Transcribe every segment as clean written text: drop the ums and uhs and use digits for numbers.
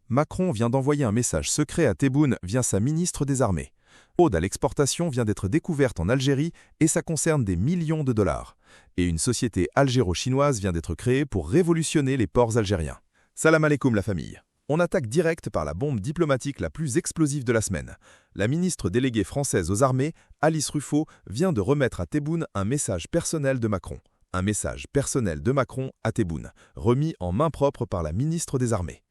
Macron vient d'envoyer un message secret à Tebboune via sa ministre des Armées. Fraude à l'exportation vient d'être découverte en Algérie et ça concerne des millions de dollars. Et une société algéro-chinoise vient d'être créée pour révolutionner les ports algériens. Salam alaikum la famille. On attaque direct par la bombe diplomatique la plus explosive de la semaine. La ministre déléguée française aux armées, Alice Ruffaut, vient de remettre à Tebboune un message personnel de Macron. Un message personnel de Macron à Tebboune, remis en main propre par la ministre des Armées.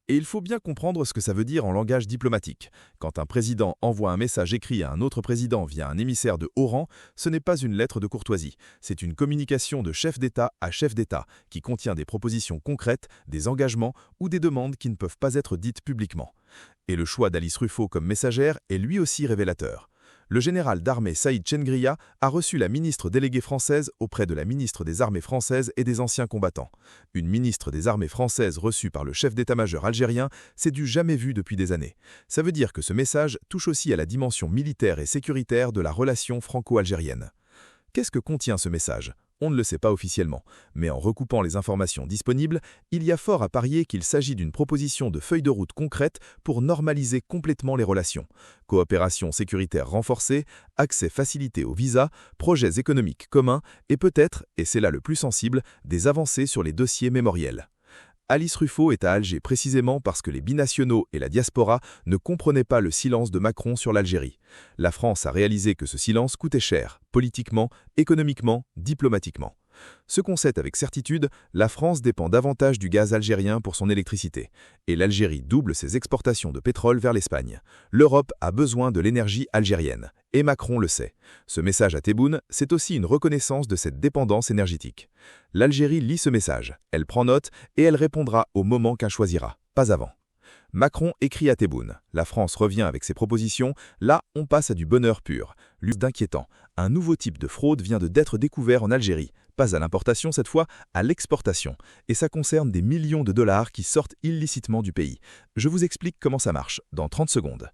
Et il faut bien comprendre ce que ça veut dire en langage diplomatique. Quand un président envoie un message écrit à un autre président via un émissaire de haut rang, ce n'est pas une lettre de courtoisie. C'est une communication de chef d'État à chef d'État qui contient des propositions concrètes, des engagements ou des demandes qui ne peuvent pas être dites publiquement. Et le choix d'Alice Ruffaut comme messagère est lui aussi révélateur. Le général d'armée Saïd Chengriya a reçu la ministre déléguée française auprès de la ministre des Armées françaises et des anciens combattants. Une ministre des Armées françaises reçue par le chef d'état-major algérien, c'est du jamais vu depuis des années. Ça veut dire que ce message touche aussi à la dimension militaire et sécuritaire de la relation franco-algérienne. Qu'est-ce que contient ce message ? On ne le sait pas officiellement, mais en recoupant les informations disponibles, il y a fort à parier qu'il s'agit d'une proposition de feuille de route concrète pour normaliser complètement les relations. Coopération sécuritaire renforcée, accès facilité aux visas, projets économiques communs et peut-être, et c'est là le plus sensible, des avancées sur les dossiers mémoriels. Alice Ruffaut est à Alger précisément parce que les binationaux et la diaspora ne comprenaient pas le silence de Macron sur l'Algérie. La France a réalisé que ce silence coûtait cher, politiquement, économiquement, diplomatiquement. Ce qu'on sait avec certitude, la France dépend davantage du gaz algérien pour son électricité. Et l'Algérie double ses exportations de pétrole vers l'Espagne. L'Europe a besoin de l'énergie algérienne. Et Macron le sait. Ce message à Tebboune, c'est aussi une reconnaissance de cette dépendance énergétique. L'Algérie lit ce message, elle prend note et elle répondra au moment qu'elle choisira, pas avant. Macron écrit à Tebboune. La France revient avec ses propositions. Là, on passe à du bonheur pur. L'us d'inquiétant. Un nouveau type de fraude vient d'être découvert en Algérie. Pas à l'importation cette fois, à l'exportation. Et ça concerne des millions de dollars qui sortent illicitement du pays. Je vous explique comment ça marche, dans 30 secondes.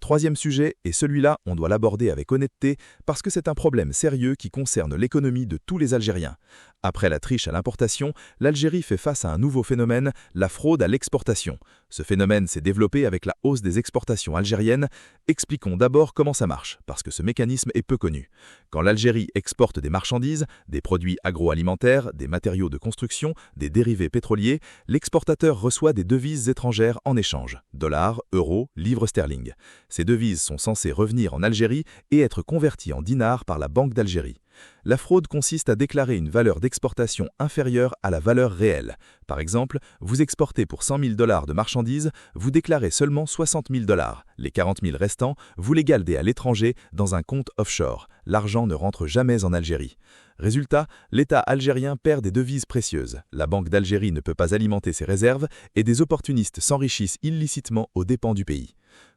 Troisième sujet, et celui-là, on doit l'aborder avec honnêteté parce que c'est un problème sérieux qui concerne l'économie de tous les Algériens. Après la triche à l'importation, l'Algérie fait face à un nouveau phénomène, la fraude à l'exportation. Ce phénomène s'est développé avec la hausse des exportations algériennes. Expliquons d'abord comment ça marche, parce que ce mécanisme est peu connu. Quand l'Algérie exporte des marchandises, des produits agroalimentaires, des matériaux de construction, des dérivés pétroliers, l'exportateur reçoit des devises étrangères en échange, dollars, euros, livres sterling. Ces devises sont censées revenir en Algérie et être converties en dinars par la Banque d'Algérie. La fraude consiste à déclarer une valeur d'exportation inférieure à la valeur réelle. Par exemple, vous exportez pour 100 000 $ de marchandises, vous déclarez seulement 60 000 $. Les 40 000 restants, vous les gardez à l'étranger dans un compte offshore. L'argent ne rentre jamais en Algérie. Résultat, l'État algérien perd des devises précieuses. La Banque d'Algérie ne peut pas alimenter ses réserves et des opportunistes s'enrichissent illicitement aux dépens du pays.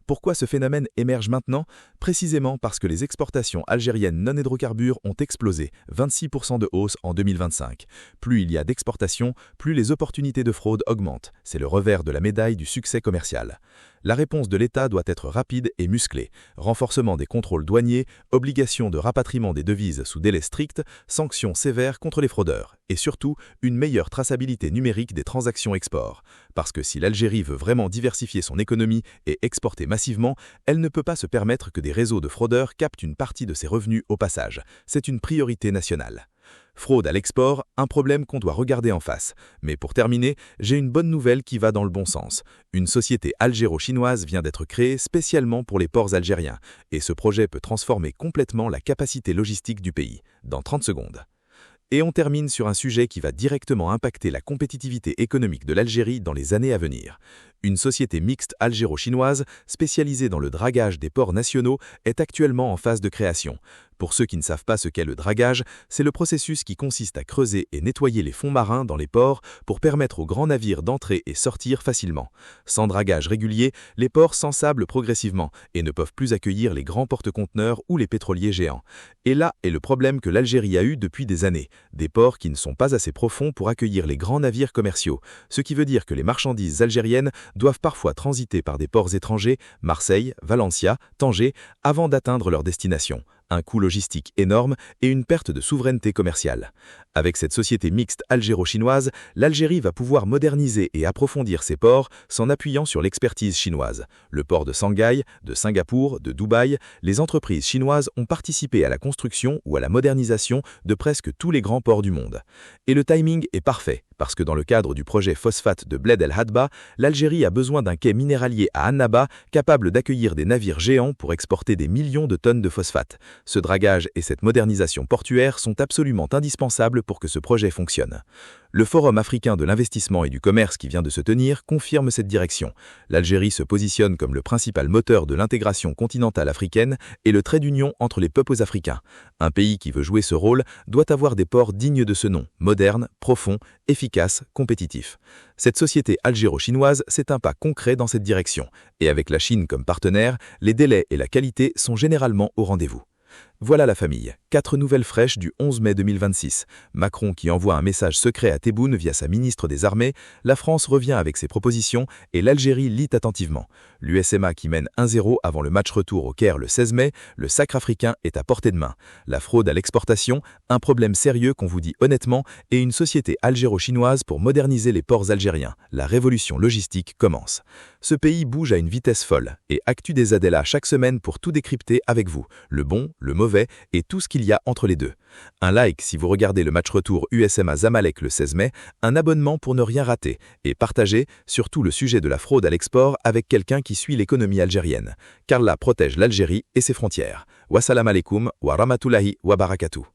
Pourquoi ce phénomène émerge maintenant? Précisément parce que les exportations algériennes non hydrocarbures ont explosé, 26% de hausse en 2025. Plus il y a d'exportations, plus les opportunités de fraude augmentent. C'est le revers de la médaille du succès commercial. La réponse de l'État doit être rapide et musclée. Renforcement des contrôles douaniers, obligation de rapatriement des devises sous délai strict, sanctions sévères contre les fraudeurs. Et surtout, une meilleure traçabilité numérique des transactions export. Parce que si l'Algérie veut vraiment diversifier son économie et exporter massivement, elle ne peut pas se permettre que des réseaux de fraudeurs captent une partie de ses revenus au passage. C'est une priorité nationale. Fraude à l'export, un problème qu'on doit regarder en face. Mais pour terminer, j'ai une bonne nouvelle qui va dans le bon sens. Une société algéro-chinoise vient d'être créée spécialement pour les ports algériens. Et ce projet peut transformer complètement la capacité logistique du pays. Dans 30 secondes. Et on termine sur un sujet qui va directement impacter la compétitivité économique de l'Algérie dans les années à venir. Une société mixte algéro-chinoise spécialisée dans le dragage des ports nationaux est actuellement en phase de création. Pour ceux qui ne savent pas ce qu'est le dragage, c'est le processus qui consiste à creuser et nettoyer les fonds marins dans les ports pour permettre aux grands navires d'entrer et sortir facilement. Sans dragage régulier, les ports s'ensablent progressivement et ne peuvent plus accueillir les grands porte-conteneurs ou les pétroliers géants. Et là est le problème que l'Algérie a eu depuis des années. Des ports qui ne sont pas assez profonds pour accueillir les grands navires commerciaux, ce qui veut dire que les marchandises algériennes doivent parfois transiter par des ports étrangers, Marseille, Valencia, Tanger, avant d'atteindre leur destination. un coût logistique énorme et une perte de souveraineté commerciale. Avec cette société mixte algéro-chinoise, l'Algérie va pouvoir moderniser et approfondir ses ports s'en appuyant sur l'expertise chinoise. Le port de Shanghai, de Singapour, de Dubaï, les entreprises chinoises ont participé à la construction ou à la modernisation de presque tous les grands ports du monde. Et le timing est parfait, parce que dans le cadre du projet phosphate de Bled El Hadba, l'Algérie a besoin d'un quai minéralier à Annaba capable d'accueillir des navires géants pour exporter des millions de tonnes de phosphate. Ce dragage et cette modernisation portuaire sont absolument indispensables pour que ce projet fonctionne. Le Forum africain de l'investissement et du commerce qui vient de se tenir confirme cette direction. L'Algérie se positionne comme le principal moteur de l'intégration continentale africaine et le trait d'union entre les peuples africains. Un pays qui veut jouer ce rôle doit avoir des ports dignes de ce nom, modernes, profonds, efficaces, compétitifs. Cette société algéro-chinoise, c'est un pas concret dans cette direction. Et avec la Chine comme partenaire, les délais et la qualité sont généralement au rendez-vous. Voilà la famille. 4 nouvelles fraîches du 11 mai 2026. Macron qui envoie un message secret à Tebboune via sa ministre des Armées, la France revient avec ses propositions et l'Algérie lit attentivement. L'USMA qui mène 1-0 avant le match retour au Caire le 16 mai, le sacre africain est à portée de main. La fraude à l'exportation, un problème sérieux qu'on vous dit honnêtement, et une société algéro-chinoise pour moderniser les ports algériens. La révolution logistique commence. Ce pays bouge à une vitesse folle et Actu des Adela chaque semaine pour tout décrypter avec vous, le bon, le mauvais et tout ce qu'il y a entre les deux. Un like si vous regardez le match retour USMA Zamalek le 16 mai, un abonnement pour ne rien rater et partagez surtout le sujet de la fraude à l'export avec quelqu'un qui suit l'économie algérienne. Qu'Allah protège l'Algérie et ses frontières. Wassalam alaikum wa rahmatullahi wa barakatuh.